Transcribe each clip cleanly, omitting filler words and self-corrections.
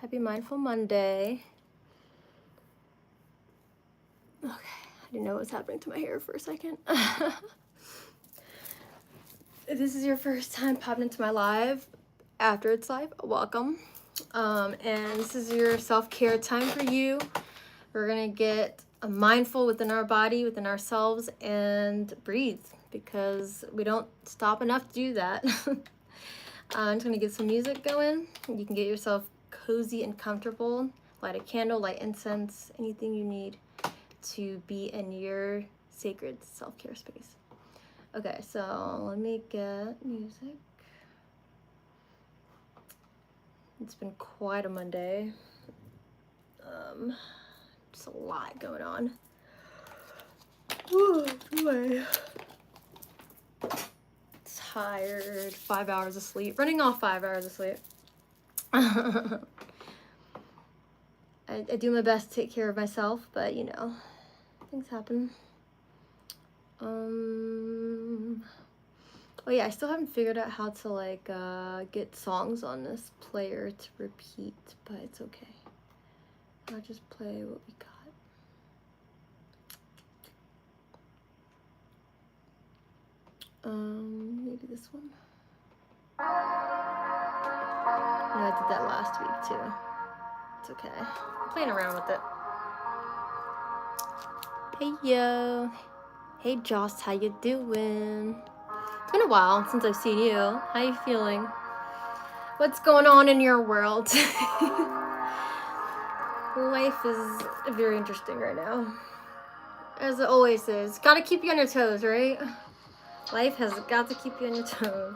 Happy Mindful Monday. Okay, I didn't know what was happening to my hair for a second. If this is your first time popping into my live, after it's live, welcome. And this is your self-care time for you. We're gonna get mindful within our body, within ourselves, and breathe, because we don't stop enough to do that. I'm just gonna get some music going. You can get yourself cozy and comfortable. Light a candle, light incense, anything you need to be in your sacred self-care space. Okay, so let me get music. It's been quite a Monday. Just a lot going on. Ooh, boy. Tired, 5 hours of sleep, running off 5 hours of sleep. I do my best to take care of myself, but you know, things happen. Oh yeah, I still haven't figured out how to like get songs on this player to repeat, but it's okay. I'll just play what we got. Maybe this one. Yeah, I did that last week too. It's okay. I'm playing around with it. Hey yo. Hey Joss, how you doing? It's been a while since I've seen you. How you feeling? What's going on in your world? Life is very interesting right now. As it always is. Gotta keep you on your toes, right? Life has got to keep you on your toes.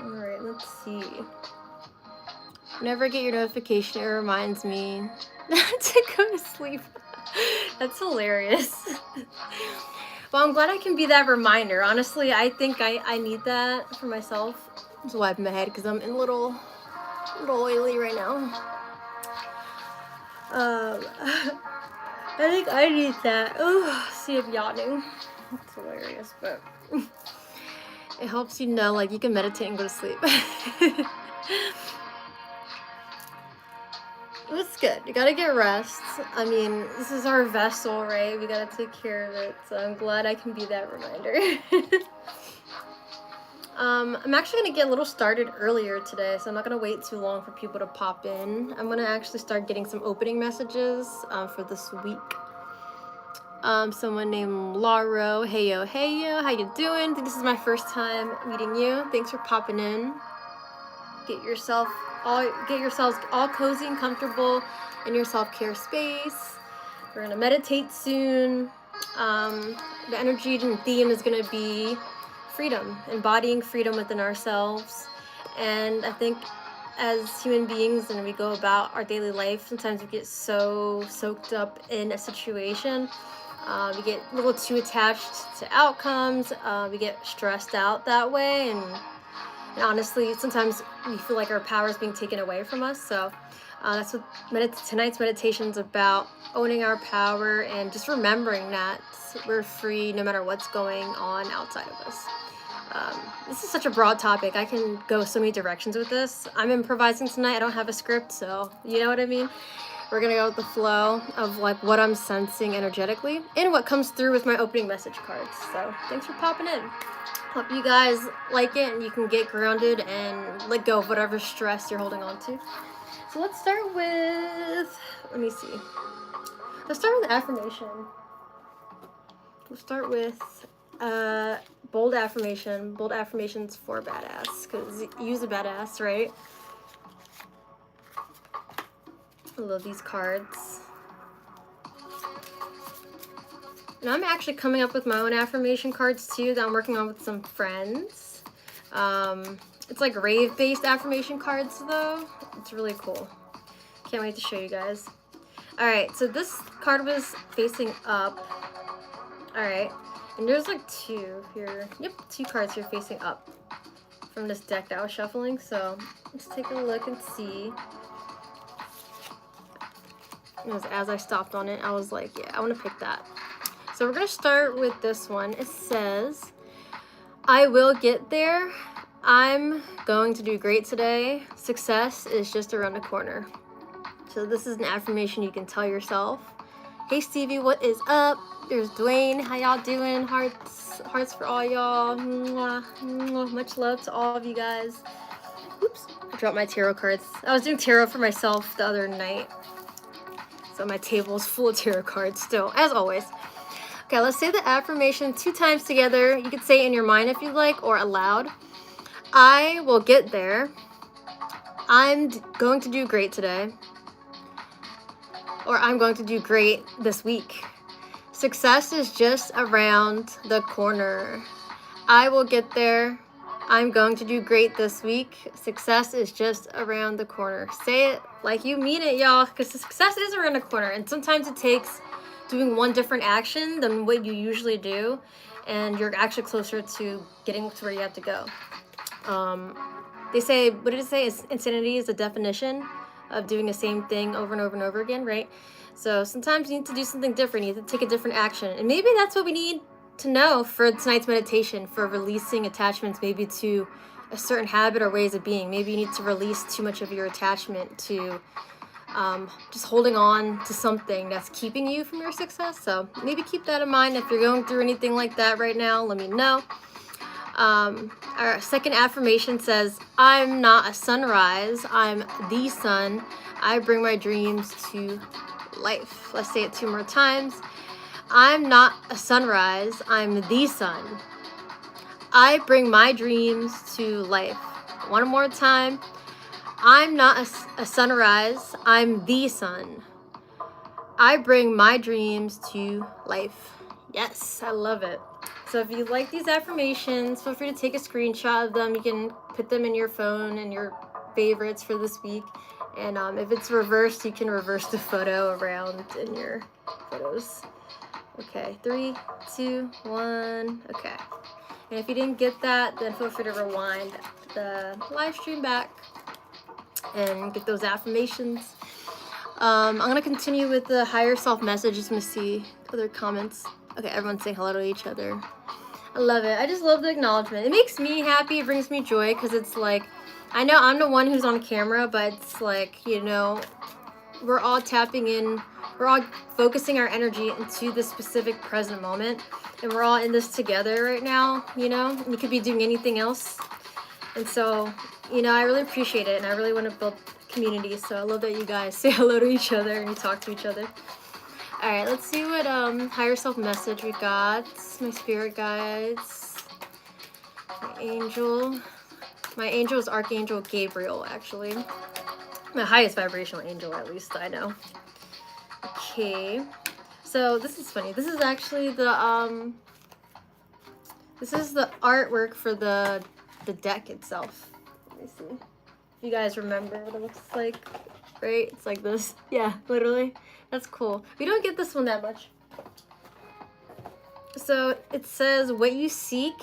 Alright, let's see. Whenever I get your notification, it reminds me to go to sleep. That's hilarious. Well, I'm glad I can be that reminder. Honestly, I think I need that for myself. Just wiping my head because I'm in a little oily right now. I think I need that. Oh, see, I'm yawning. It's hilarious, but it helps you know, like, you can meditate and go to sleep. It's good. You gotta get rest. I mean, this is our vessel, right? We gotta take care of it. So I'm glad I can be that reminder. I'm actually gonna get a little started earlier today, so I'm not gonna wait too long for people to pop in. I'm gonna actually start getting some opening messages for this week. Someone named Laro, hey yo, how you doing? I think this is my first time meeting you. Thanks for popping in. Get yourselves all cozy and comfortable in your self-care space. We're gonna meditate soon. The energy and theme is gonna be freedom, embodying freedom within ourselves. And I think as human beings, and we go about our daily life, sometimes we get so soaked up in a situation. We get a little too attached to outcomes. We get stressed out that way, and honestly, sometimes we feel like our power is being taken away from us. So that's what tonight's meditation is about, owning our power and just remembering that we're free no matter what's going on outside of us. This is such a broad topic. I can go so many directions with this. I'm improvising tonight. I don't have a script, so you know what I mean? We're gonna go with the flow of like what I'm sensing energetically and what comes through with my opening message cards. So thanks for popping in. Hope you guys like it and you can get grounded and let go of whatever stress you're holding on to. So let's start with, let me see. Let's start with affirmation. We'll start with bold affirmation. Bold affirmations for badass, because use a badass, right? I love these cards. And I'm actually coming up with my own affirmation cards too that I'm working on with some friends. It's like rave-based affirmation cards though. It's really cool. Can't wait to show you guys. Alright, so this card was facing up. Alright, and there's like two here. Yep, two cards here facing up from this deck that I was shuffling. So let's take a look and see. As I stopped on it, I was like, yeah, I want to pick that. So we're going to start with this one. It says, I will get there. I'm going to do great today. Success is just around the corner. So this is an affirmation you can tell yourself. Hey Stevie, what is up? There's Dwayne. How y'all doing? Hearts for all y'all. Mwah, mwah. Much love to all of you guys. Oops, I dropped my tarot cards. I was doing tarot for myself the other night. So my table is full of tarot cards still, as always. Okay, let's say the affirmation 2 times together. You could say it in your mind if you'd like, or aloud. I will get there. I'm going to do great today. Or I'm going to do great this week. Success is just around the corner. I will get there. I'm going to do great this week. Success is just around the corner. Say it like you mean it, y'all, because success is around the corner. And sometimes it takes doing one different action than what you usually do, and you're actually closer to getting to where you have to go. They say, what did it say? Insanity is the definition of doing the same thing over and over and over again, right? So sometimes you need to do something different. You have to take a different action. And maybe that's what we need to know for tonight's meditation, for releasing attachments maybe to a certain habit or ways of being. Maybe you need to release too much of your attachment to just holding on to something that's keeping you from your success. So maybe keep that in mind. If you're going through anything like that right now, let me know. Our second affirmation says, I'm not a sunrise, I'm the sun. I bring my dreams to life. Let's say it 2 more times. I'm not a sunrise, I'm the sun. I bring my dreams to life. 1 more time. I'm not a sunrise, I'm the sun. I bring my dreams to life. Yes, I love it. So if you like these affirmations, feel free to take a screenshot of them. You can put them in your phone and your favorites for this week. And if it's reversed, you can reverse the photo around in your photos. Okay, 3, 2, 1. Okay. And if you didn't get that, then feel free to rewind the live stream back and get those affirmations. I'm going to continue with the higher self message. Just going to see other comments. Okay, everyone's saying hello to each other. I love it. I just love the acknowledgement. It makes me happy. It brings me joy because it's like, I know I'm the one who's on camera, but it's like, you know, we're all tapping in. We're all focusing our energy into this specific present moment. And we're all in this together right now, you know. And you could be doing anything else. And so, you know, I really appreciate it. And I really want to build community. So I love that you guys say hello to each other and you talk to each other. All right, let's see what higher self message we got. My spirit guides, my angel is Archangel Gabriel, actually. My highest vibrational angel, at least I know. Okay, so this is funny. This is actually the this is the artwork for the deck itself. Let me see if you guys remember what it looks like. Right, it's like this. Yeah, literally. That's cool. We don't get this one that much. So it says, what you seek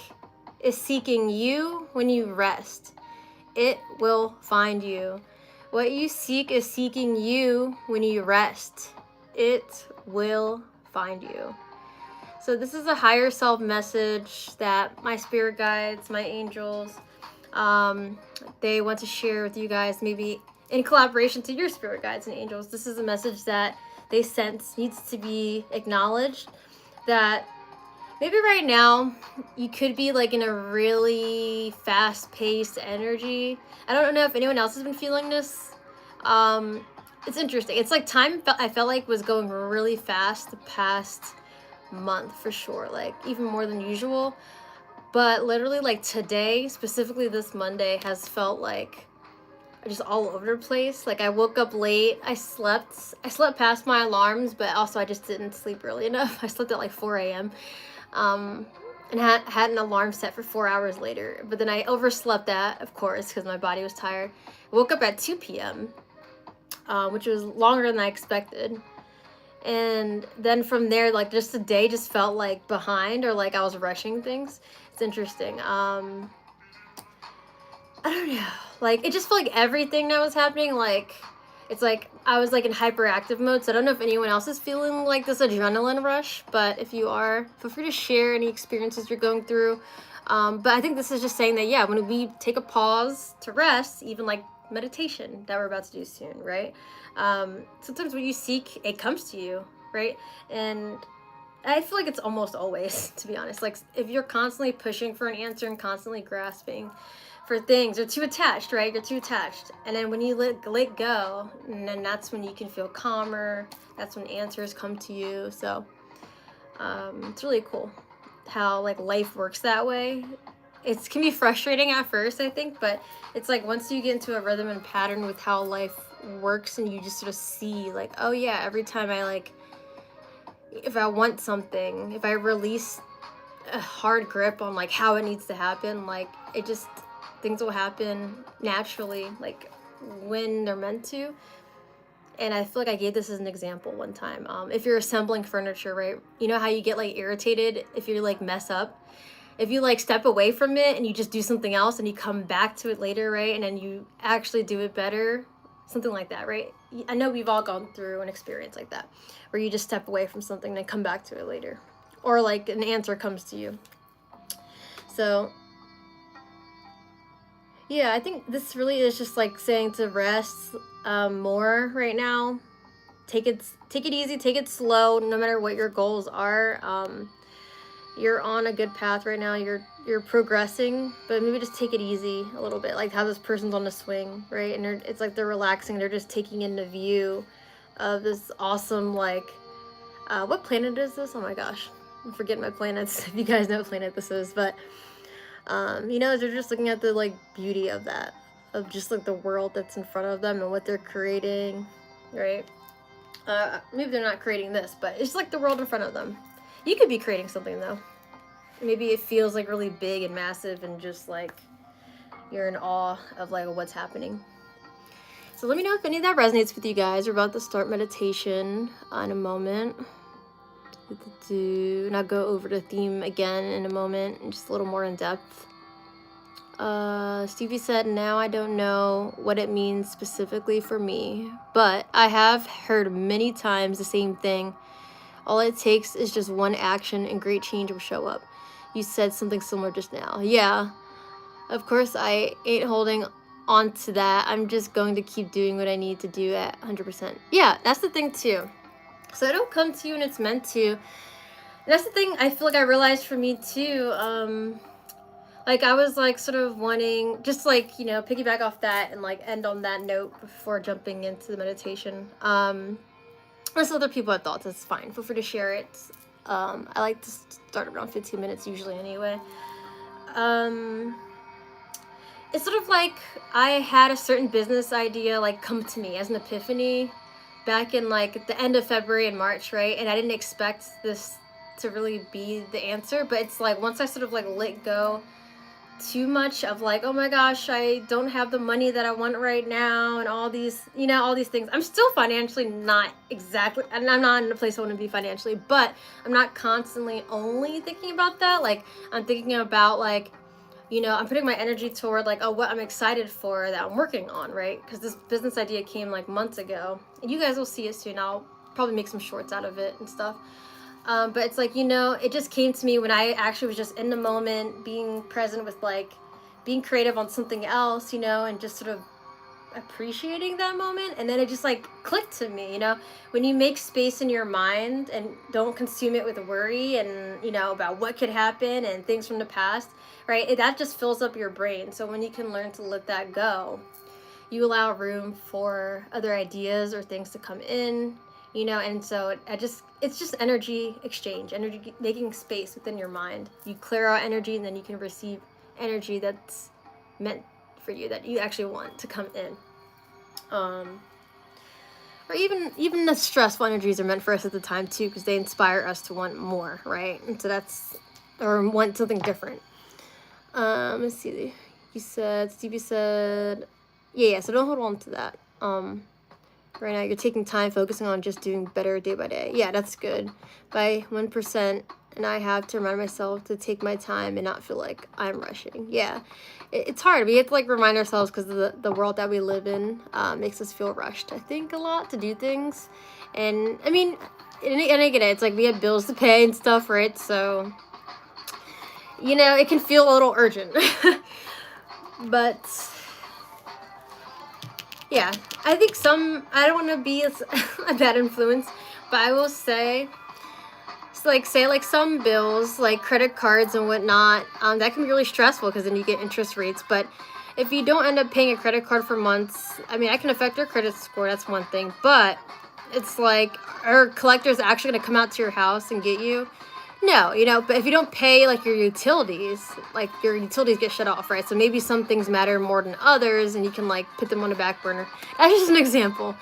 is seeking you when you rest. It will find you. What you seek is seeking you when you rest. It will find you. So this is a higher self message that my spirit guides, my angels, they want to share with you guys, maybe in collaboration to your spirit guides and angels. This is a message that they sense needs to be acknowledged, that maybe right now you could be like in a really fast-paced energy. I don't know if anyone else has been feeling this. It's interesting. It's like time I felt like was going really fast the past month for sure, like even more than usual. But literally like today, specifically this Monday, has felt like just all over the place. Like I woke up late, I slept past my alarms, but also I just didn't sleep early enough. I slept at like 4 a.m. And had an alarm set for 4 hours later, but then I overslept that, of course, because my body was tired. I woke up at 2 p.m., which was longer than I expected. And then from there, like just the day just felt like behind, or like I was rushing things. It's interesting. I don't know. Like it just felt like everything that was happening, like it's like I was like in hyperactive mode. So I don't know if anyone else is feeling like this adrenaline rush, but if you are, feel free to share any experiences you're going through. But I think this is just saying that, yeah, when we take a pause to rest, even like meditation that we're about to do soon, right? Sometimes when you seek, it comes to you, right? And I feel like it's almost always, to be honest. Like if you're constantly pushing for an answer and constantly grasping for things, you're too attached, right? You're too attached. And then when you let go, and then that's when you can feel calmer. That's when answers come to you. So it's really cool how like life works that way. It can be frustrating at first, I think, but it's like once you get into a rhythm and pattern with how life works, and you just sort of see like, oh yeah, every time I like, if I want something, if I release a hard grip on like how it needs to happen, like it just, things will happen naturally, like when they're meant to. And I feel like I gave this as an example one time. If you're assembling furniture, right? You know how you get like irritated if you like mess up? If you like step away from it and you just do something else and you come back to it later, right? And then you actually do it better, something like that, right? I know we've all gone through an experience like that, where you just step away from something and then come back to it later. Or like an answer comes to you. So yeah, I think this really is just like saying to rest more right now. Take it easy, take it slow, no matter what your goals are. You're on a good path right now. You're progressing, but maybe just take it easy a little bit. Like how this person's on the swing, right? And it's like they're relaxing. They're just taking in the view of this awesome, like, what planet is this? Oh my gosh, I'm forgetting my planets. If you guys know what planet this is, but you know, they're just looking at the like beauty of that, of just like the world that's in front of them and what they're creating, right? Maybe they're not creating this, but it's like the world in front of them. You could be creating something though. Maybe it feels like really big and massive and just like you're in awe of like what's happening. So let me know if any of that resonates with you guys. We're about to start meditation in a moment. And I'll go over the theme again in a moment and just a little more in depth. Stevie said, now I don't know what it means specifically for me, but I have heard many times the same thing. All it takes is just one action and great change will show up. You said something similar just now. Yeah, of course I ain't holding on to that. I'm just going to keep doing what I need to do at 100%. Yeah, that's the thing too. So it'll come to you when it's meant to. And that's the thing I feel like I realized for me too. Like I was like sort of wanting, just like, you know, piggyback off that and like end on that note before jumping into the meditation. There's other people have thoughts, that's fine. Feel free to share it. I like to start around 15 minutes usually anyway. It's sort of like I had a certain business idea like come to me as an epiphany back in like the end of February and March, right? And I didn't expect this to really be the answer, but it's like once I sort of like let go too much of like, oh my gosh, I don't have the money that I want right now and all these, you know, all these things. I'm still financially not exactly, and I'm not in a place I want to be financially, but I'm not constantly only thinking about that. Like I'm thinking about like, you know, I'm putting my energy toward like, oh, what I'm excited for that I'm working on, right? Because this business idea came like months ago, and you guys will see it soon. I'll probably make some shorts out of it and stuff. But it's like, you know, it just came to me when I actually was just in the moment, being present with like being creative on something else, you know, and just sort of appreciating that moment. And then it just like clicked to me, you know, when you make space in your mind and don't consume it with worry and, you know, about what could happen and things from the past, right? That just fills up your brain. So when you can learn to let that go, you allow room for other ideas or things to come in, you know. And so it's just energy exchange, energy, making space within your mind. You clear out energy and then you can receive energy that's meant for you, that you actually want to come in. Or even the stressful energies are meant for us at the time too, because they inspire us to want more, right? And so that's, or want something different. Let's see, Stevie said, yeah, so don't hold on to that. Right now you're taking time focusing on just doing better day by day. Yeah, that's good. By 1% and I have to remind myself to take my time and not feel like I'm rushing. Yeah, it's hard. We have to like remind ourselves because the world that we live in makes us feel rushed, I think, a lot to do things. And I mean, and I get it. It's like we have bills to pay and stuff, right? So, you know, it can feel a little urgent. But yeah, I think I don't want to be a bad influence, but I will say, say some bills, like credit cards and whatnot, that can be really stressful because then you get interest rates. But if you don't end up paying a credit card for months, I mean, I can affect your credit score. That's one thing. But it's like, are collectors actually going to come out to your house and get you? No, you know, but if you don't pay like your utilities get shut off, right? So maybe some things matter more than others and you can like put them on the back burner. That's just an example.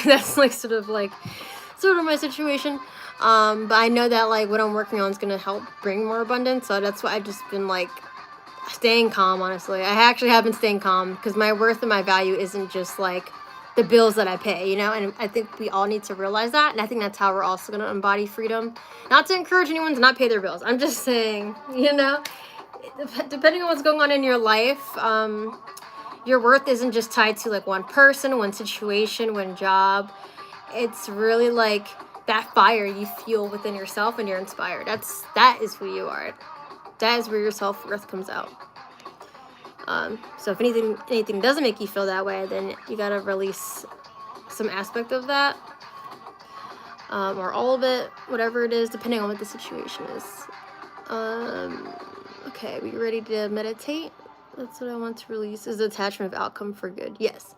That's like sort of my situation. But I know that like what I'm working on is going to help bring more abundance. So that's why I've just been like staying calm, honestly. I actually have been staying calm because my worth and my value isn't just like the bills that I pay, you know, and I think we all need to realize that. And I think that's how we're also going to embody freedom. Not to encourage anyone to not pay their bills. I'm just saying, you know, depending on what's going on in your life, your worth isn't just tied to like one person, one situation, one job. It's really like that fire you feel within yourself and you're inspired. That is who you are. That is where your self-worth comes out. So if anything doesn't make you feel that way, then you gotta release some aspect of that, or all of it, whatever it is, depending on what the situation is. Okay, we ready to meditate? That's what I want to release, is the attachment of outcome for good. Yes.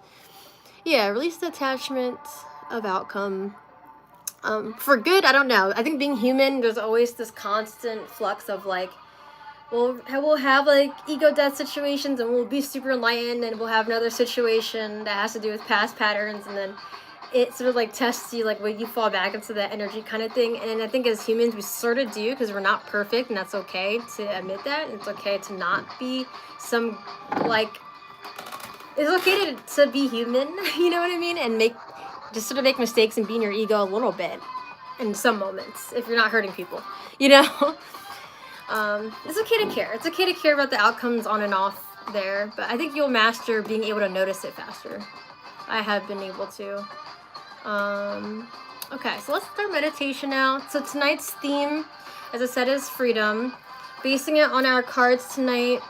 Yeah, release the attachment of outcome for good. I don't know. I think being human, there's always this constant flux of like, we'll have like ego death situations and we'll be super enlightened, and we'll have another situation that has to do with past patterns, and then it sort of like tests you, like when you fall back into that energy kind of thing. And I think as humans we sort of do, because we're not perfect, and that's okay to admit that, and it's okay to not be it's okay to be human, you know what I mean, and make mistakes and be in your ego a little bit in some moments if you're not hurting people, you know. It's okay to care. It's okay to care about the outcomes on and off there, but I think you'll master being able to notice it faster. I have been able to. Okay, so let's start meditation now. So tonight's theme, as I said, is freedom. Basing it on our cards tonight,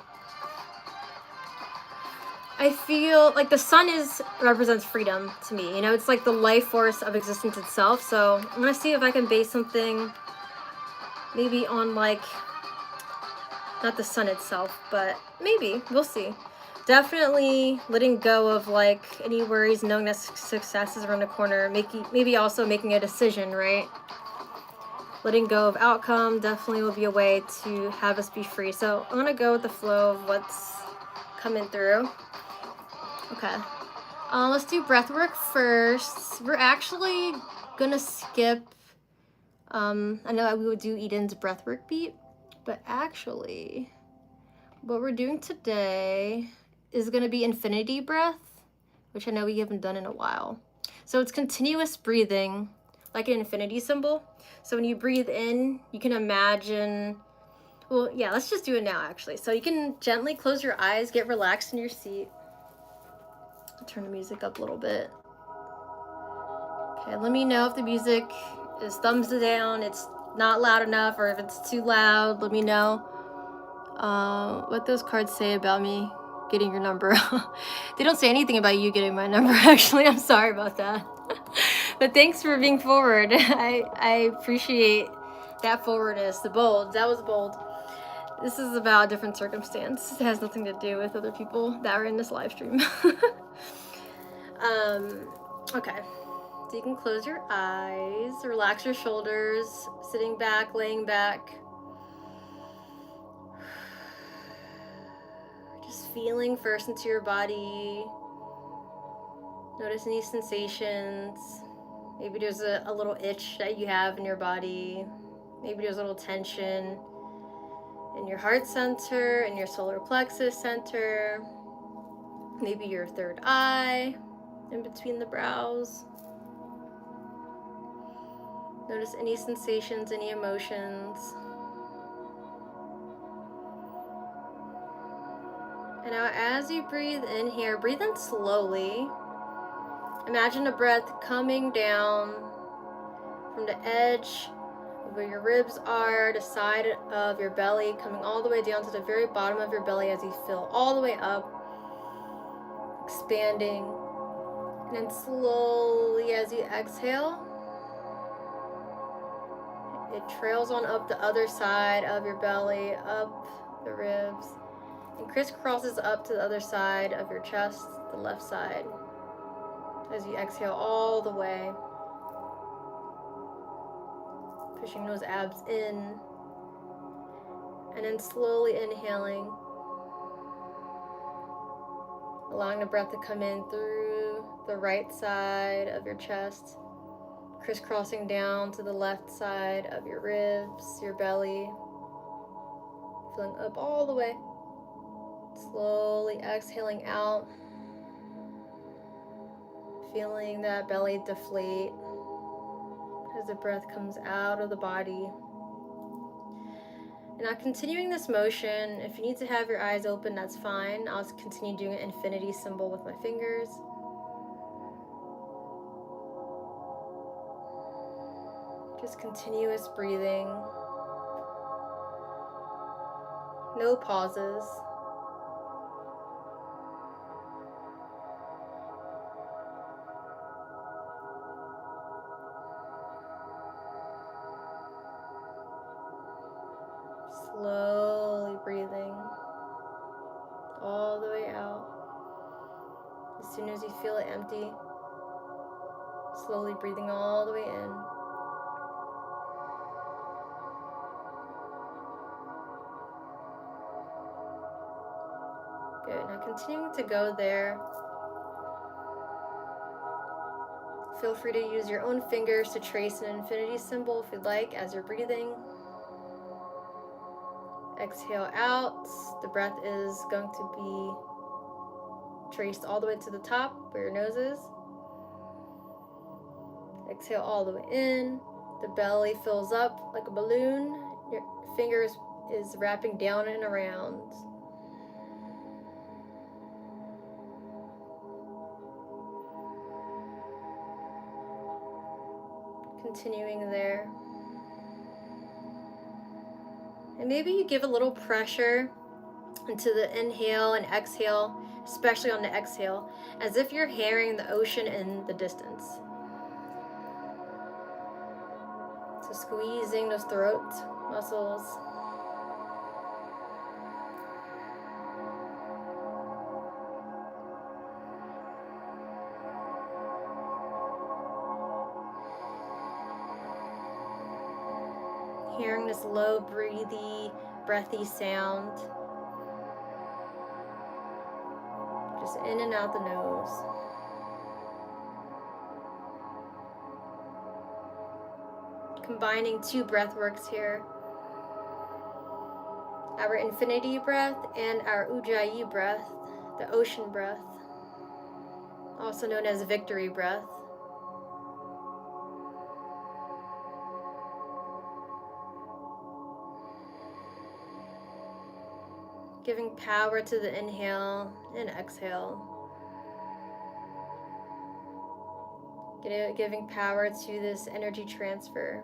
I feel like the sun represents freedom to me. You know, it's like the life force of existence itself. So I'm gonna see if I can base something maybe on like, not the sun itself, but maybe, we'll see. Definitely letting go of like any worries, knowing that success is around the corner, maybe also making a decision, right? Letting go of outcome definitely will be a way to have us be free. So I'm gonna go with the flow of what's coming through. Okay, let's do breath work first. We're actually gonna skip, I know we would do Eden's breath work beat, but actually what we're doing today is going to be infinity breath, which I know we haven't done in a while. So it's continuous breathing, like an infinity symbol. So when you breathe in, you can imagine, well, yeah, let's just do it now actually. So you can gently close your eyes, get relaxed in your seat. I'll turn the music up a little bit. Okay, let me know if the music is thumbs down, it's not loud enough, or if it's too loud, let me know. What those cards say about me getting your number. They don't say anything about you getting my number, actually. I'm sorry about that. But thanks for being forward. I appreciate that forwardness, the bold. That was bold. This is about a different circumstance. It has nothing to do with other people that are in this live stream. Okay. So you can close your eyes, relax your shoulders, sitting back, laying back. Just feeling first into your body. Notice any sensations. Maybe there's a little itch that you have in your body. Maybe there's a little tension in your heart center, in your solar plexus center. Maybe your third eye, in between the brows. Notice any sensations, any emotions. And now as you breathe in here, breathe in slowly. Imagine a breath coming down from the edge where your ribs are, the side of your belly, coming all the way down to the very bottom of your belly as you fill all the way up, expanding. And then slowly as you exhale, it trails on up the other side of your belly, up the ribs, and crisscrosses up to the other side of your chest, the left side, as you exhale all the way, pushing those abs in, and then slowly inhaling, allowing the breath to come in through the right side of your chest, crisscrossing down to the left side of your ribs, your belly, filling up all the way, slowly exhaling out, feeling that belly deflate as the breath comes out of the body. And now continuing this motion, if you need to have your eyes open, that's fine. I'll just continue doing an infinity symbol with my fingers. Just continuous breathing. No pauses. Slowly breathing all the way out. As soon as you feel it empty, slowly breathing all the way in. Good. Now continuing to go there. Feel free to use your own fingers to trace an infinity symbol if you'd like as you're breathing. Exhale out. The breath is going to be traced all the way to the top where your nose is. Exhale all the way in. The belly fills up like a balloon. Your fingers is wrapping down and around. Continuing there. And maybe you give a little pressure into the inhale and exhale, especially on the exhale, as if you're hearing the ocean in the distance. So squeezing those throat muscles. Hearing this low, breathy sound. Just in and out the nose. Combining two breath works here. Our infinity breath and our ujjayi breath, the ocean breath, also known as victory breath. Giving power to the inhale and exhale. Giving power to this energy transfer.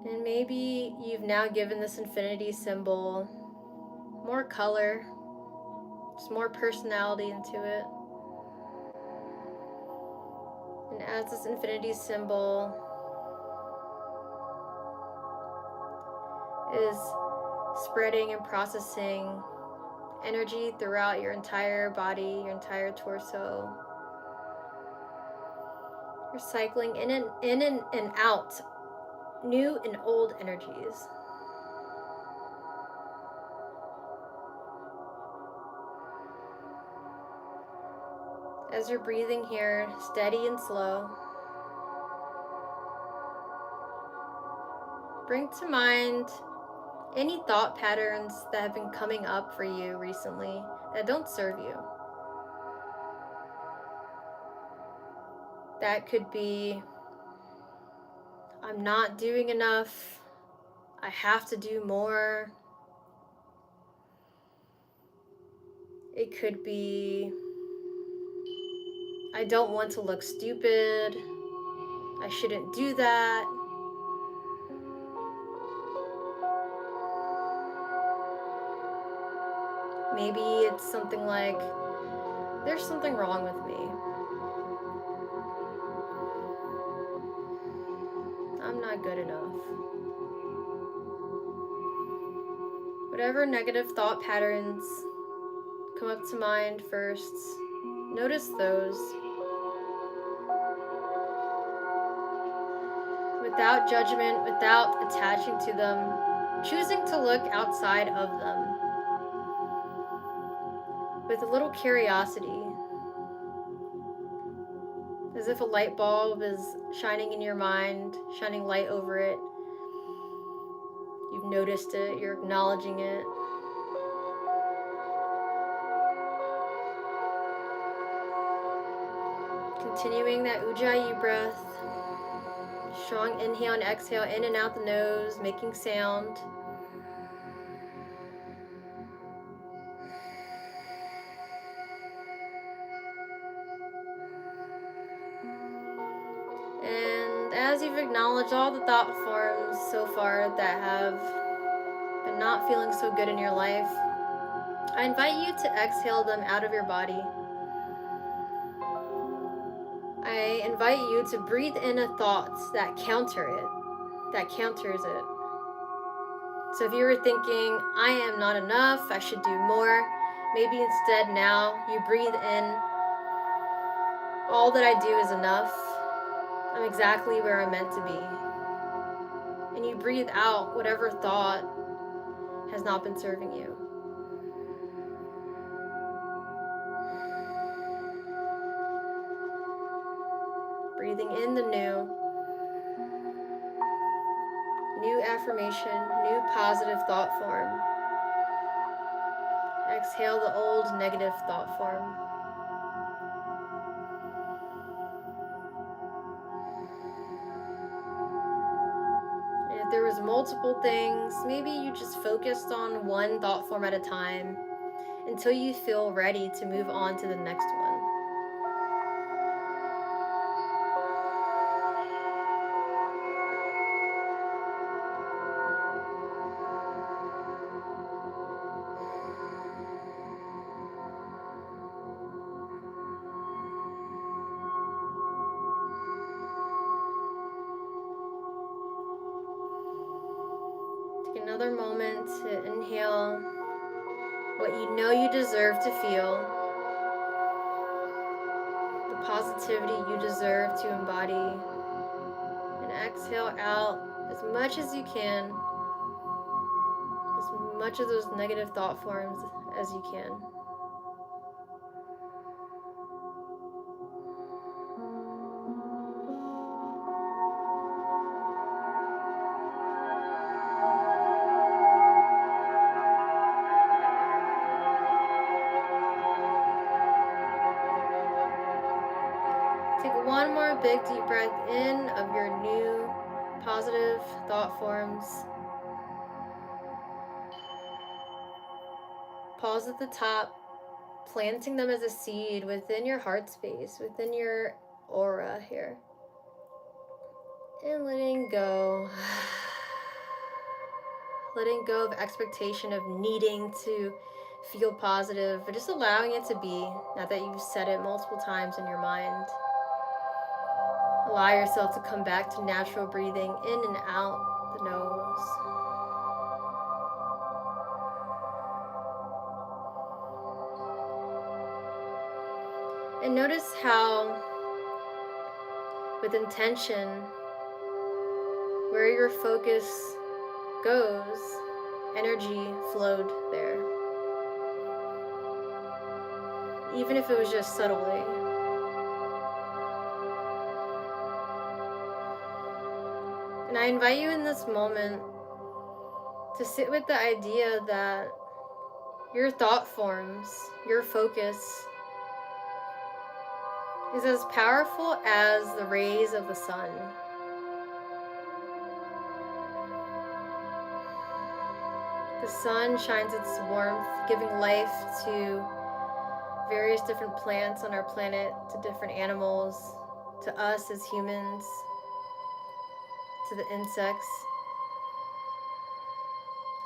And maybe you've now given this infinity symbol more color, just more personality into it. And as this infinity symbol is spreading and processing energy throughout your entire body, your entire torso, you're cycling in and out new and old energies. As you're breathing here, steady and slow, bring to mind any thought patterns that have been coming up for you recently that don't serve you. That could be I'm not doing enough. I have to do more. It could be, I don't want to look stupid. I shouldn't do that. Maybe it's something like, there's something wrong with me. I'm not good enough. Whatever negative thought patterns come up to mind first, notice those. Without judgment, without attaching to them, choosing to look outside of them with a little curiosity, as if a light bulb is shining in your mind, shining light over it. You've noticed it, you're acknowledging it. Continuing that Ujjayi breath. Strong inhale and exhale, in and out the nose, making sound. And as you've acknowledged all the thought forms so far that have been not feeling so good in your life, I invite you to exhale them out of your body. I invite you to breathe in a thought that counters it. So if you were thinking, I am not enough, I should do more, maybe instead now you breathe in, all that I do is enough. I'm exactly where I'm meant to be. And you breathe out whatever thought has not been serving you. Breathing in the new affirmation, new positive thought form. Exhale the old negative thought form. And if there was multiple things, maybe you just focused on one thought form at a time until you feel ready to move on to the next one. Take another moment to inhale what you know you deserve to feel, the positivity you deserve to embody, and exhale out as much as you can, as much of those negative thought forms as you can. Take one more big deep breath in of your new positive thought forms. Pause at the top, planting them as a seed within your heart space, within your aura here. And letting go. Letting go of expectation of needing to feel positive, but just allowing it to be, now that you've said it multiple times in your mind. Allow yourself to come back to natural breathing in and out the nose. And notice how, with intention, where your focus goes, energy flowed there. Even if it was just subtly. And I invite you in this moment to sit with the idea that your thought forms, your focus, is as powerful as the rays of the sun. The sun shines its warmth, giving life to various different plants on our planet, to different animals, to us as humans, to the insects.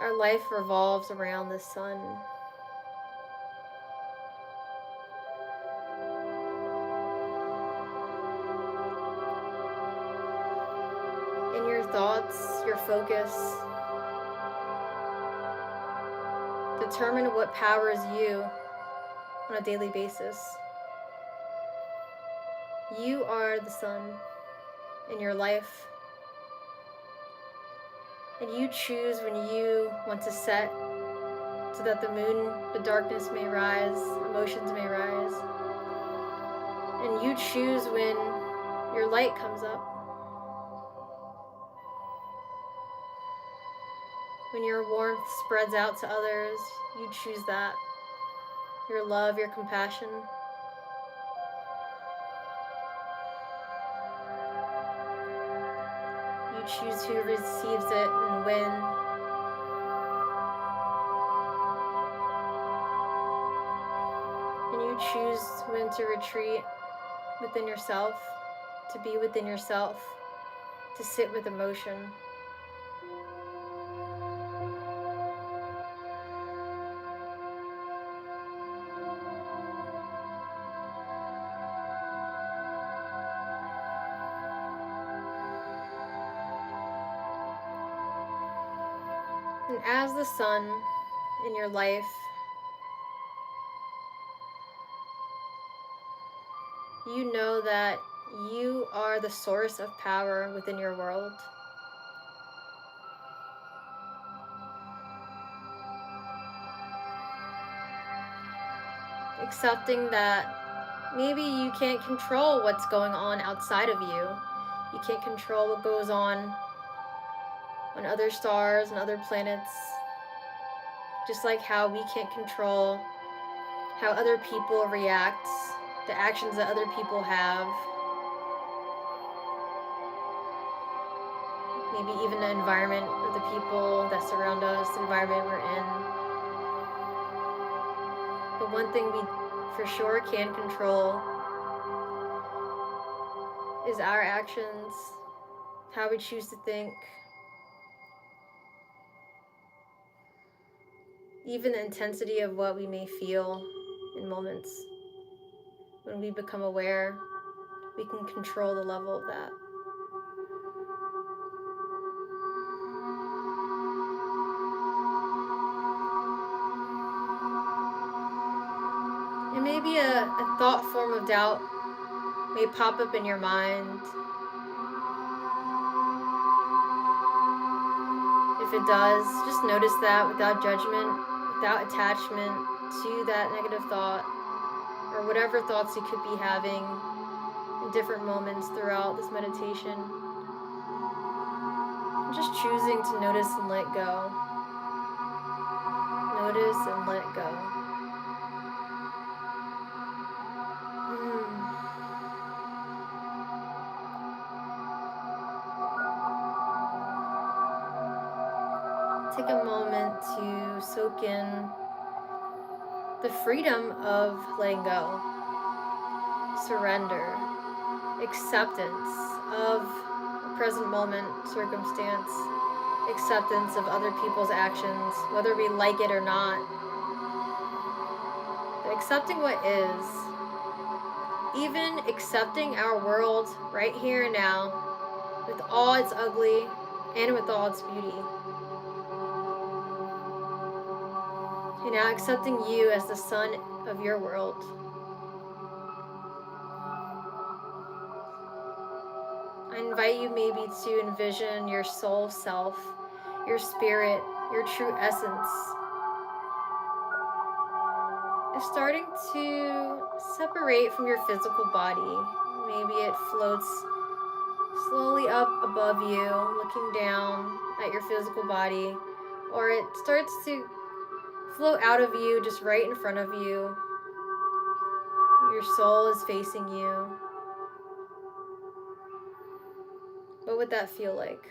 Our life revolves around the sun. In your thoughts, your focus, determine what powers you on a daily basis. You are the sun in your life, and you choose when you want to set so that the moon, the darkness may rise, emotions may rise, and you choose when your light comes up, when your warmth spreads out to others. You choose that, your love, your compassion. You choose who receives it and when. And you choose when to retreat within yourself, to be within yourself, to sit with emotion. And as the sun in your life, you know that you are the source of power within your world. Accepting that maybe you can't control what's going on outside of you. You can't control what goes on other stars and other planets. Just like how we can't control how other people react, the actions that other people have, maybe even the environment of the people that surround us, the environment we're in. But one thing we for sure can control is our actions, how we choose to think, even the intensity of what we may feel in moments. When we become aware, we can control the level of that. And maybe a thought form of doubt may pop up in your mind. If it does, just notice that without judgment, without attachment to that negative thought, or whatever thoughts you could be having in different moments throughout this meditation. Just choosing to notice and let go. Notice and let go. Take a moment to soak in the freedom of letting go, surrender, acceptance of the present moment circumstance, acceptance of other people's actions, whether we like it or not. But accepting what is, even accepting our world right here and now, with all its ugly and with all its beauty. And now accepting you as the sun of your world. I invite you maybe to envision your soul self, your spirit, your true essence, is starting to separate from your physical body. Maybe it floats slowly up above you, looking down at your physical body, or it starts to float out of you just right in front of you. Your soul is facing you. What would that feel like?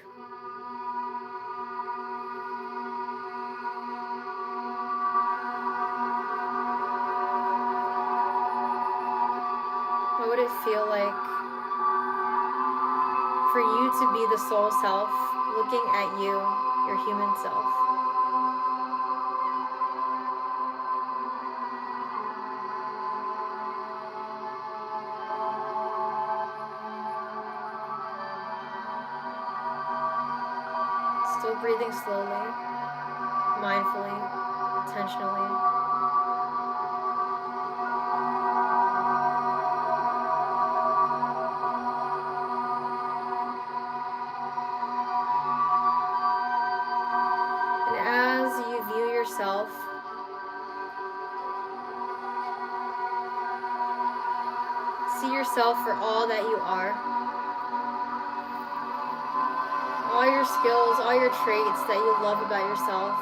for you to be the soul self looking at you, your human self. Still breathing slowly, mindfully, intentionally. And as you view yourself, see yourself for all that you are. All your skills, all your traits that you love about yourself.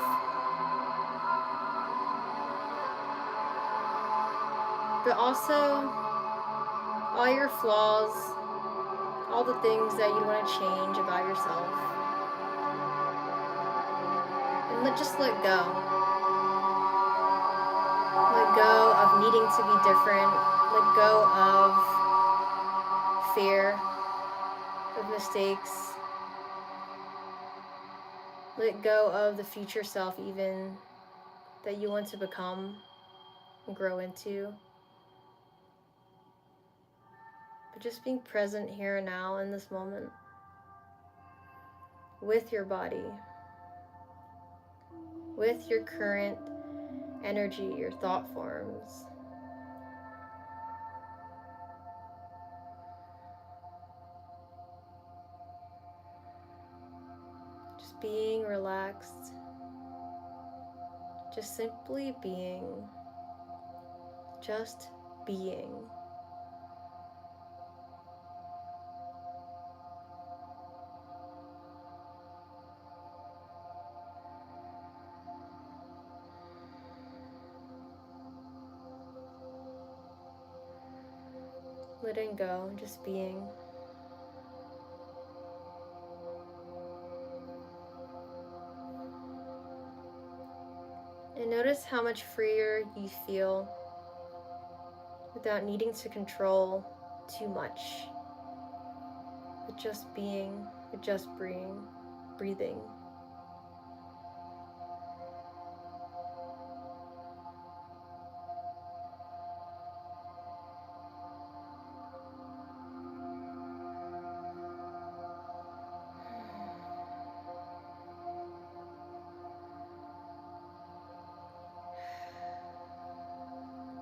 But also all your flaws, all the things that you want to change about yourself. And just let go. Let go of needing to be different. Let go of fear, of mistakes. Let go of the future self even that you want to become and grow into. But just being present here and now in this moment with your body, with your current energy, your thought forms. Just being relaxed. Just simply being. Just being. Letting go, just being. And notice how much freer you feel without needing to control too much. With just being, with just breathing.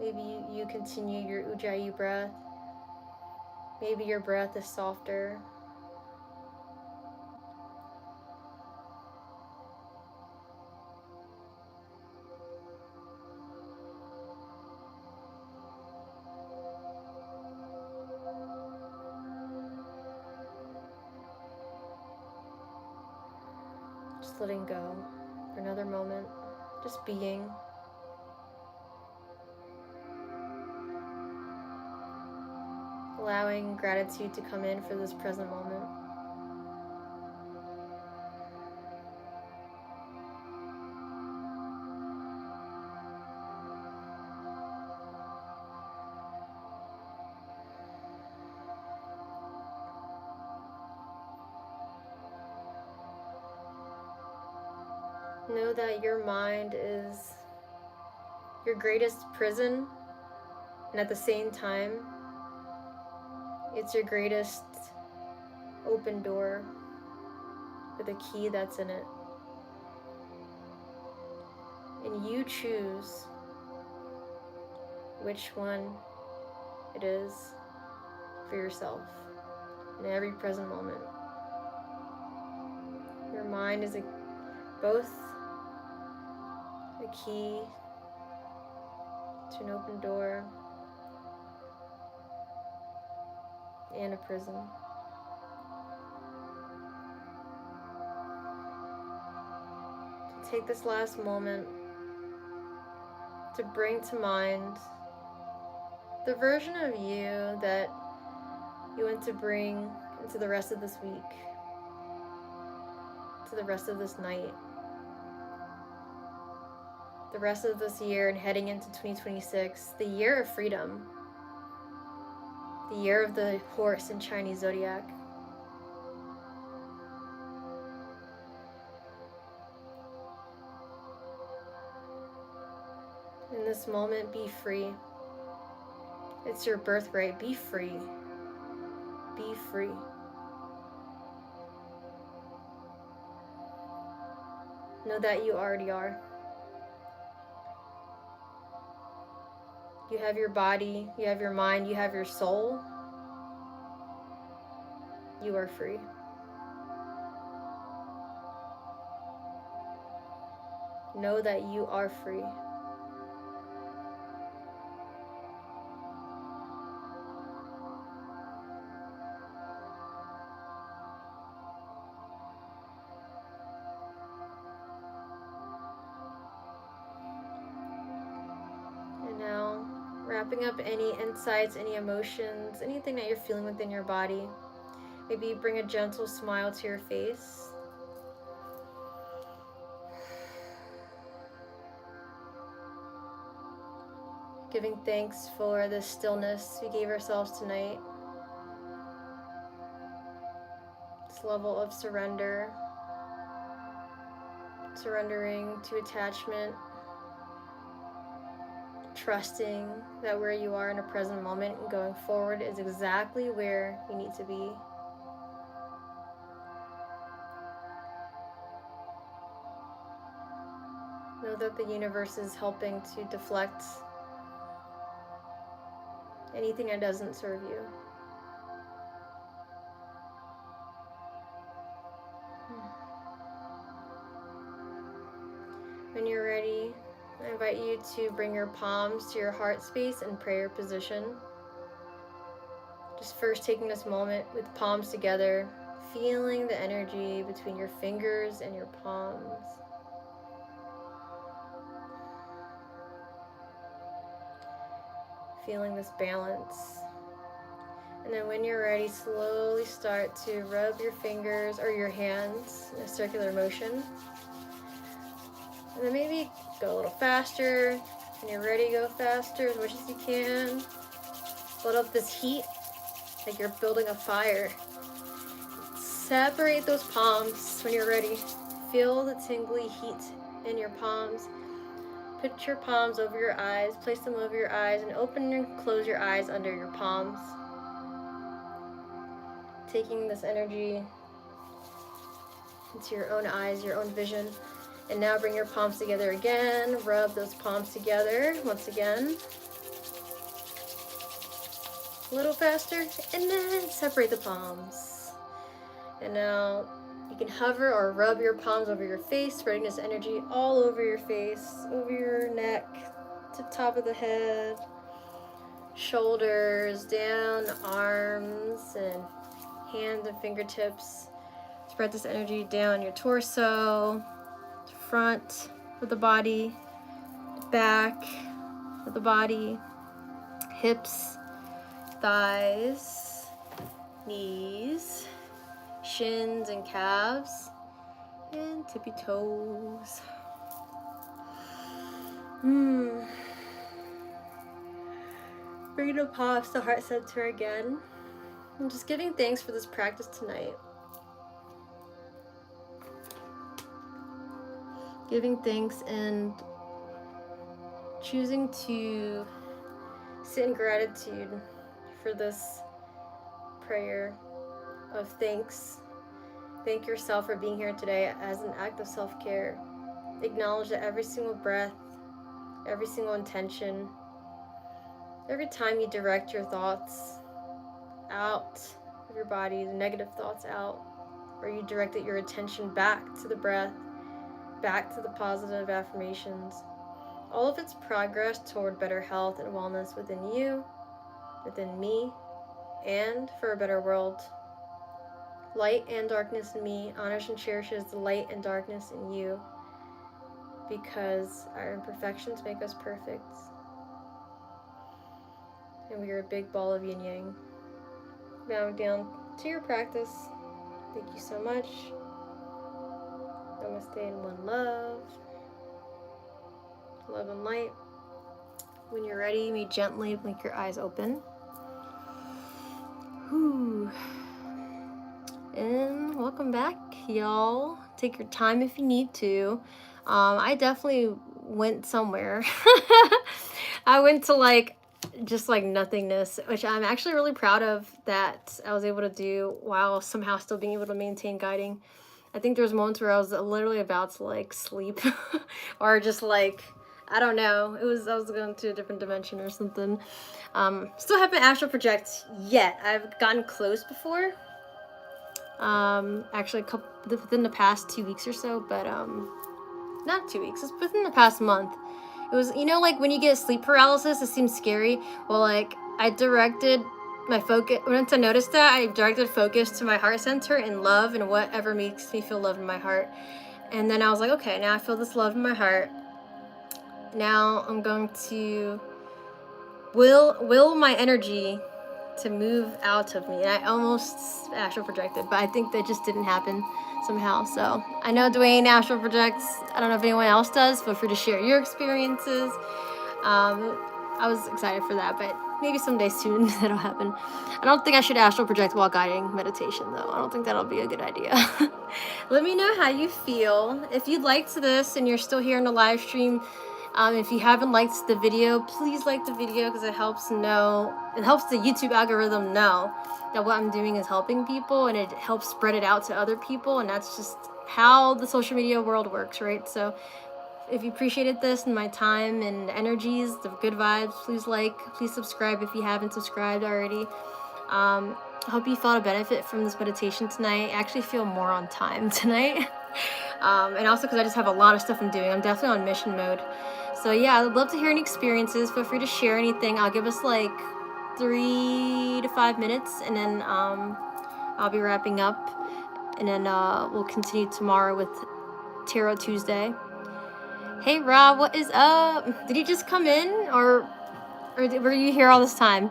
Maybe you continue your Ujjayi breath. Maybe your breath is softer. Just letting go for another moment. Just being. Allowing gratitude to come in for this present moment. Know that your mind is your greatest prison, and at the same time, it's your greatest open door with a key that's in it. And you choose which one it is for yourself in every present moment. Your mind is both a key to an open door and a prison. So take this last moment to bring to mind the version of you that you want to bring into the rest of this week, to the rest of this night, the rest of this year, and heading into 2026, the year of freedom, the year of the horse in Chinese zodiac. this moment, be free. It's your birthright. Be free. Be free. Know that you already are. You have your body, you have your mind, you have your soul. You are free. Know that you are free. And now, wrapping up any insights, any emotions, anything that you're feeling within your body. Maybe bring a gentle smile to your face. Giving thanks for the stillness we gave ourselves tonight. This level of surrender. Surrendering to attachment. Trusting that where you are in a present moment and going forward is exactly where you need to be. Know that the universe is helping to deflect anything that doesn't serve you. When you're ready, I invite you to bring your palms to your heart space in prayer position. Just first taking this moment with palms together, feeling the energy between your fingers and your palms. Feeling this balance. And then when you're ready, slowly start to rub your fingers or your hands in a circular motion. And then maybe go a little faster. When you're ready, go faster as much as you can. Let up this heat like you're building a fire. Separate those palms when you're ready. Feel the tingly heat in your palms. Put your palms over your eyes, place them over your eyes, and open and close your eyes under your palms. Taking this energy into your own eyes, your own vision. And now bring your palms together again. Rub those palms together once again. A little faster, and then separate the palms. And now you can hover or rub your palms over your face, spreading this energy all over your face, over your neck, to the top of the head, shoulders, down, arms, and hands and fingertips. Spread this energy down your torso, front of the body, back of the body, hips, thighs, knees, shins and calves, and tippy toes. Bring the palms to heart center again. I'm just giving thanks for this practice tonight. Giving thanks and choosing to sit in gratitude for this prayer of thanks. Thank yourself for being here today as an act of self-care. Acknowledge that every single breath, every single intention, every time you direct your thoughts out of your body, the negative thoughts out, or you directed your attention back to the breath, back to the positive affirmations, all of its progress toward better health and wellness within you, within me, and for a better world. Light and darkness in me honors and cherishes the light and darkness in you, because our imperfections make us perfect. And we are a big ball of yin yang. Bowing down to your practice. Thank you so much. Namaste and one love. Love and light. When you're ready, you may gently blink your eyes open. Whew. And welcome back, y'all. Take your time if you need to. I definitely went somewhere. I went to like just like nothingness, which I'm actually really proud of that I was able to do while somehow still being able to maintain guiding. I think there's moments where I was literally about to like sleep or just like, I don't know. I was going to a different dimension or something. Still haven't astral project yet. I've gotten close before. Actually within the past 2 weeks or so, but not 2 weeks, it's within the past month. It was, you know, like when you get sleep paralysis, it seems scary. Well, like I directed my focus, once I noticed that, I directed focus to my heart center and love and whatever makes me feel love in my heart. And then I was like, okay, now I feel this love in my heart. Now I'm going to will my energy to move out of me. And I almost astral projected, but I think that just didn't happen somehow. So I know Dwayne astral projects. I don't know if anyone else does. Feel free to share your experiences. I was excited for that, but maybe someday soon that'll happen. I don't think I should astral project while guiding meditation, though. I don't think that'll be a good idea. Let me know how you feel. If you liked this and you're still here in the live stream, if you haven't liked the video, please like the video because it helps the YouTube algorithm know that what I'm doing is helping people, and it helps spread it out to other people, and that's just how the social media world works, right? So if you appreciated this and my time and energies, the good vibes, please subscribe if you haven't subscribed already. I hope you felt a benefit from this meditation tonight. I actually feel more on time tonight. And also because I just have a lot of stuff I'm doing. I'm definitely on mission mode. So yeah, I'd love to hear any experiences. Feel free to share anything. I'll give us like 3 to 5 minutes, and then I'll be wrapping up, and then we'll continue tomorrow with Tarot Tuesday. Hey Rob, what is up? Did you just come in, or were you here all this time?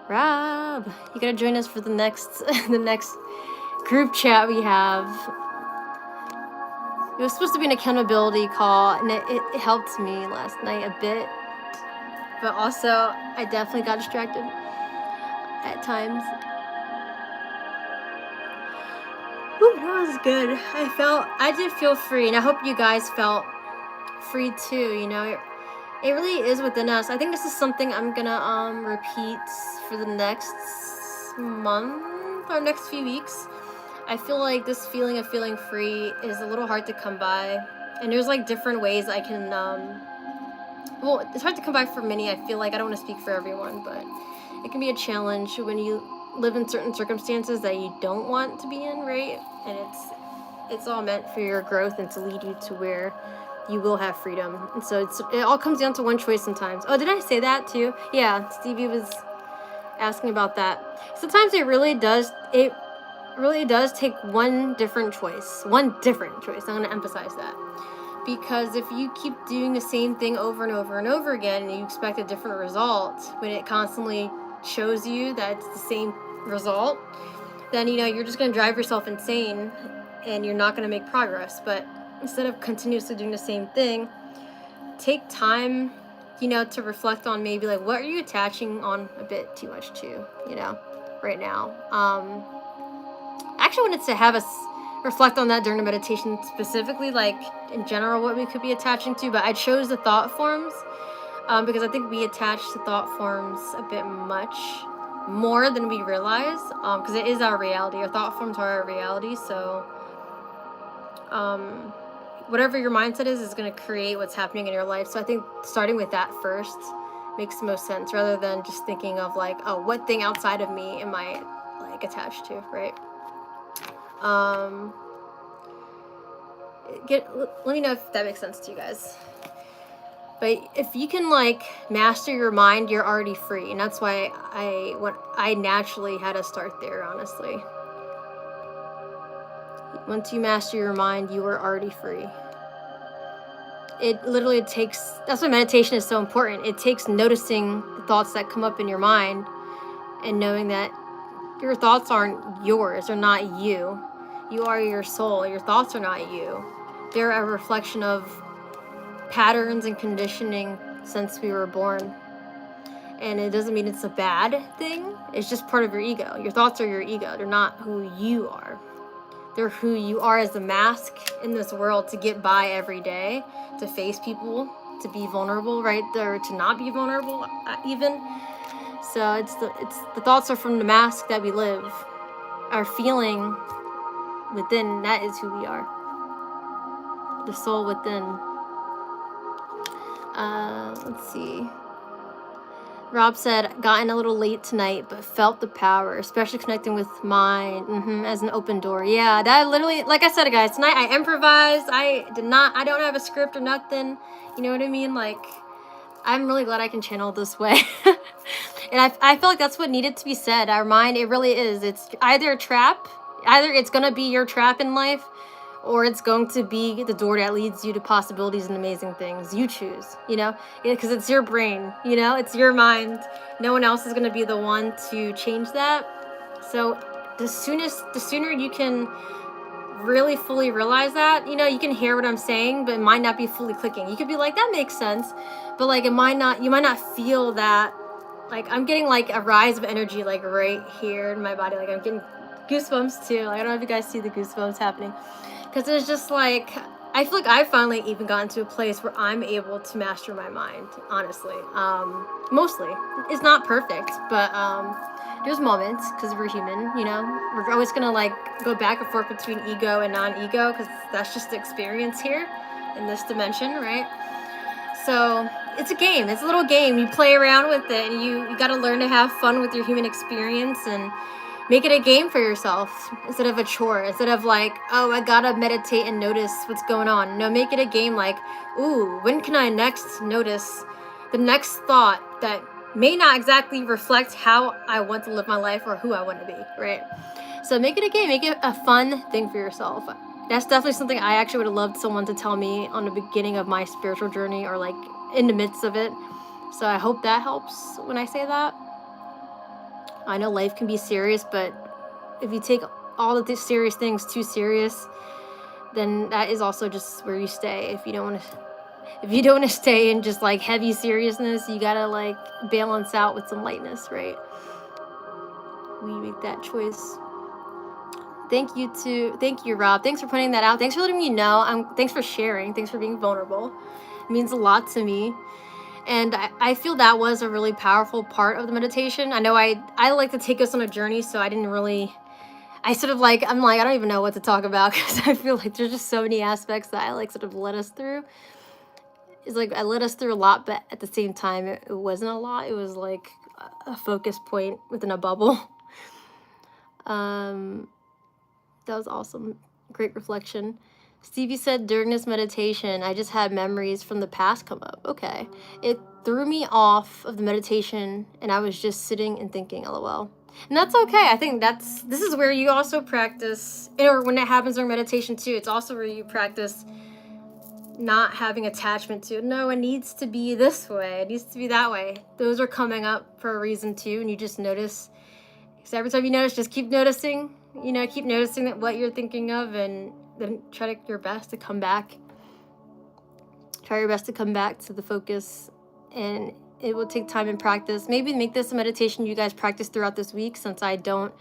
Rob, you gotta join us for the next group chat we have. It was supposed to be an accountability call, and it helped me last night a bit, but also I definitely got distracted at times. Ooh, that was good. I did feel free, and I hope you guys felt free too. You know, it really is within us. I think this is something I'm gonna repeat for the next month or next few weeks. I feel like this feeling of feeling free is a little hard to come by, and there's like different ways I can well, it's hard to come by for many. I feel like I don't want to speak for everyone, but it can be a challenge when you live in certain circumstances that you don't want to be in, right? And it's all meant for your growth and to lead you to where you will have freedom. And so it all comes down to one choice sometimes. Oh, did I say that too? Yeah, Stevie was asking about that. Sometimes it really does take one different choice. I'm going to emphasize that. Because if you keep doing the same thing over and over and over again, and you expect a different result when it constantly shows you that it's the same result, then you're just going to drive yourself insane and you're not going to make progress. But instead of continuously doing the same thing, take time to reflect on maybe like what are you attaching on a bit too much to right now. I actually wanted to have us reflect on that during the meditation, specifically like in general what we could be attaching to, but I chose the thought forms because I think we attach to thought forms a bit much more than we realize, because it is our reality. Our thought forms are our reality. So whatever your mindset is going to create what's happening in your life. So I think starting with that first makes the most sense, rather than just thinking of like, oh, what thing outside of me am I like attached to, right? Let me know if that makes sense to you guys. But if you can like master your mind, you're already free, and that's why I naturally had to start there, honestly. Once you master your mind, you are already free. It literally takes, that's why meditation is so important. It takes noticing the thoughts that come up in your mind and knowing that your thoughts aren't yours, they're not you. You are your soul. Your thoughts are not you. They're a reflection of patterns and conditioning since we were born. And it doesn't mean it's a bad thing. It's just part of your ego. Your thoughts are your ego. They're not who you are. They're who you are as a mask in this world to get by every day, to face people, to be vulnerable, right? Or to not be vulnerable, even. So it's the thoughts are from the mask that we live. Our feeling within, that is who we are. The soul within. Let's see. Rob said, gotten a little late tonight, but felt the power, especially connecting with mine as an open door. Yeah, that literally, like I said, guys, tonight I improvised. I don't have a script or nothing. You know what I mean? Like, I'm really glad I can channel this way. And I feel like that's what needed to be said. Our mind, it really is. It's either a trap, either it's going to be your trap in life, or it's going to be the door that leads you to possibilities and amazing things. You choose, you know, because it's your brain, you know, it's your mind. No one else is going to be the one to change that. So the sooner you can really fully realize that, you know, you can hear what I'm saying, but it might not be fully clicking. You could be like, that makes sense, but like, you might not feel that. Like, I'm getting like a rise of energy, like right here in my body. Like, I'm getting goosebumps too. Like, I don't know if you guys see the goosebumps happening. Because it's just like, I feel like I've finally even gotten to a place where I'm able to master my mind, honestly. Mostly. It's not perfect, but there's moments, because we're human, you know? We're always going to like go back and forth between ego and non-ego, because that's just the experience here in this dimension, right? So it's a game. It's a little game. You play around with it, and you got to learn to have fun with your human experience and make it a game for yourself instead of a chore. Instead of like, oh, I gotta meditate and notice what's going on. No, make it a game like, ooh, when can I next notice the next thought that may not exactly reflect how I want to live my life or who I want to be, right? So make it a game. Make it a fun thing for yourself. That's definitely something I actually would have loved someone to tell me on the beginning of my spiritual journey, or like in the midst of it. So I hope that helps when I say that. I know life can be serious, but if you take all of these serious things too serious, then that is also just where you stay. If you don't want to stay in just like heavy seriousness, you gotta like balance out with some lightness, right? We make that choice. Thank you, Rob. Thanks for putting that out. Thanks for letting me know. Thanks for sharing. Thanks for being vulnerable. It means a lot to me. And I feel that was a really powerful part of the meditation. I know I like to take us on a journey, so I didn't really, I sort of like, I'm like, I don't even know what to talk about, because I feel like there's just so many aspects that I like sort of led us through. It's like I led us through a lot, but at the same time, it wasn't a lot. It was like a focus point within a bubble. That was awesome. Great reflection. Stevie said, during this meditation, I just had memories from the past come up. Okay. It threw me off of the meditation, and I was just sitting and thinking, LOL. And that's okay. I think this is where you also practice, or when it happens during meditation too, it's also where you practice not having attachment to, no, it needs to be this way, it needs to be that way. Those are coming up for a reason too, and you just notice. So every time you notice, just keep noticing, you know, keep noticing that what you're thinking of, and then try your best to come back. Try your best to come back to the focus, and it will take time and practice. Maybe make this a meditation you guys practice throughout this week, since I'm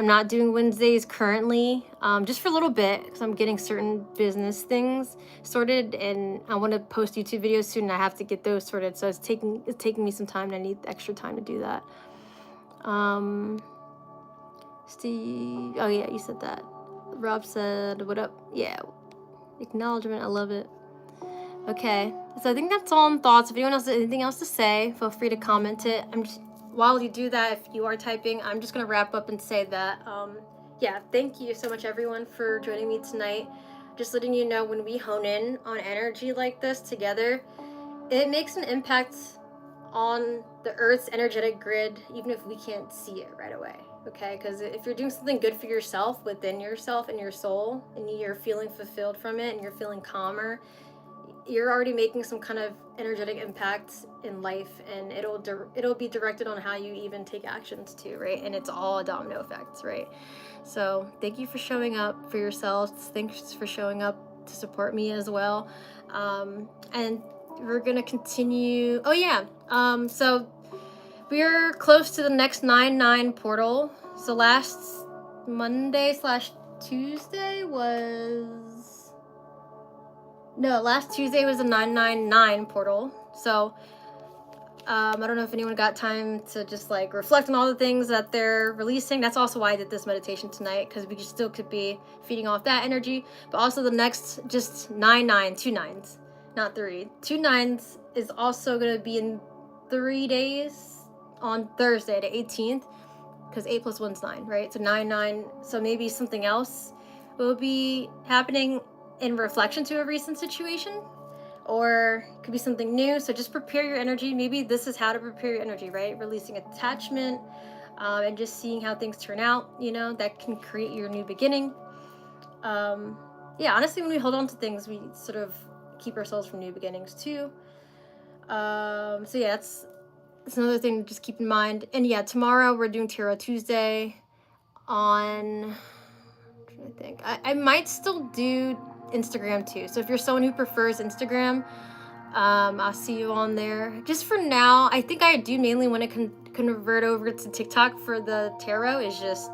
not doing Wednesdays currently, just for a little bit, because I'm getting certain business things sorted, and I want to post YouTube videos soon, and I have to get those sorted. So it's taking me some time, and I need extra time to do that. Steve, oh yeah, you said that. Rob said, what up? Yeah, acknowledgement, I love it. Okay, so I think that's all in thoughts. If anyone else has anything else to say, feel free to comment it. While you do that, if you are typing, I'm just gonna wrap up and say that, yeah, thank you so much everyone for joining me tonight. Just letting you know, when we hone in on energy like this together, it makes an impact on the Earth's energetic grid, even if we can't see it right away. Okay, because if you're doing something good for yourself, within yourself and your soul, and you're feeling fulfilled from it, and you're feeling calmer, you're already making some kind of energetic impact in life, and it'll be directed on how you even take actions too, right? And it's all a domino effect, right? So thank you for showing up for yourselves. Thanks for showing up to support me as well. And we're gonna continue. Oh yeah, so we're close to the next 9/9 portal. So last Monday Tuesday was... No, last Tuesday was the 999 portal. So I don't know if anyone got time to just like reflect on all the things that they're releasing. That's also why I did this meditation tonight, because we still could be feeding off that energy. But also the next, just 9-9, 2 9s, not 3. 2 9s is also going to be in 3 days on Thursday, the 18th, because 8 plus 1 is 9, right? So 9-9. So maybe something else will be happening in reflection to a recent situation, or it could be something new. So just prepare your energy. Maybe this is how to prepare your energy, right? Releasing attachment, and just seeing how things turn out, you know, that can create your new beginning. Yeah, honestly, when we hold on to things, we sort of keep ourselves from new beginnings too. So yeah, it's another thing to just keep in mind. And yeah, tomorrow we're doing Tarot Tuesday on, I'm trying to think, I might still do Instagram too. So if you're someone who prefers Instagram, I'll see you on there. Just for now, I think I do mainly want to convert over to TikTok for the tarot. It's just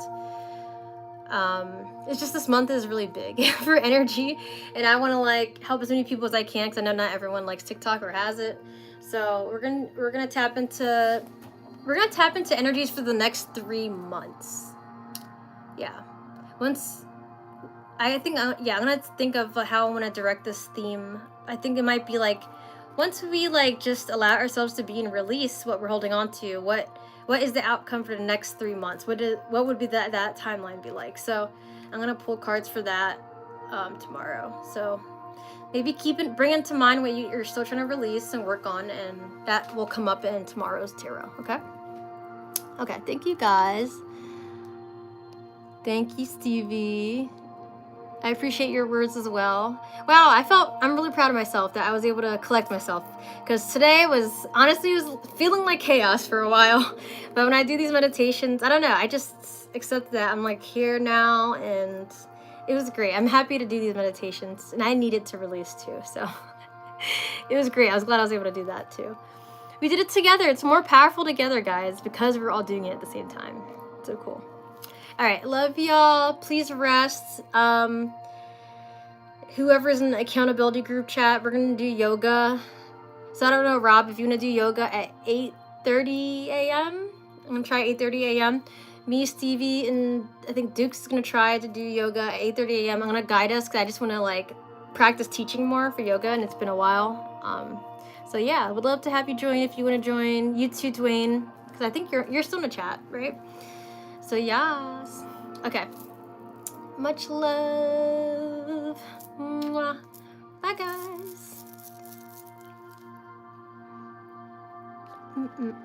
this month is really big for energy, and I want to like help as many people as I can, because I know not everyone likes TikTok or has it. So we're gonna tap into energies for the next 3 months. Yeah, once I think yeah, I'm gonna think of how I want to direct this theme. I think it might be like, once we like just allow ourselves to be and release what we're holding on to, what is the outcome for the next 3 months? What would be that timeline be like? So I'm gonna pull cards for that tomorrow. So maybe bring into mind what you're still trying to release and work on, and that will come up in tomorrow's tarot. Okay, thank you guys. Thank you, Stevie. I appreciate your words as well. Wow, I'm really proud of myself that I was able to collect myself, because today was feeling like chaos for a while. But when I do these meditations, I don't know, I just accept that I'm like here now, and it was great. I'm happy to do these meditations, and I needed to release too, so it was great. I was glad I was able to do that too. We did it together. It's more powerful together, guys, because we're all doing it at the same time. So cool. All right, love y'all. Please rest. Whoever's in the accountability group chat, we're gonna do yoga. So I don't know, Rob, if you wanna do yoga at 8:30 a.m. I'm gonna try 8:30 a.m. Me, Stevie, and I think Duke's gonna try to do yoga at 8:30 a.m. I'm gonna guide us, because I just wanna like practice teaching more for yoga, and it's been a while. So yeah, I would love to have you join if you wanna join. You too, Dwayne, because I think you're still in the chat, right? So yes. Okay. Much love. Mwah. Bye, guys.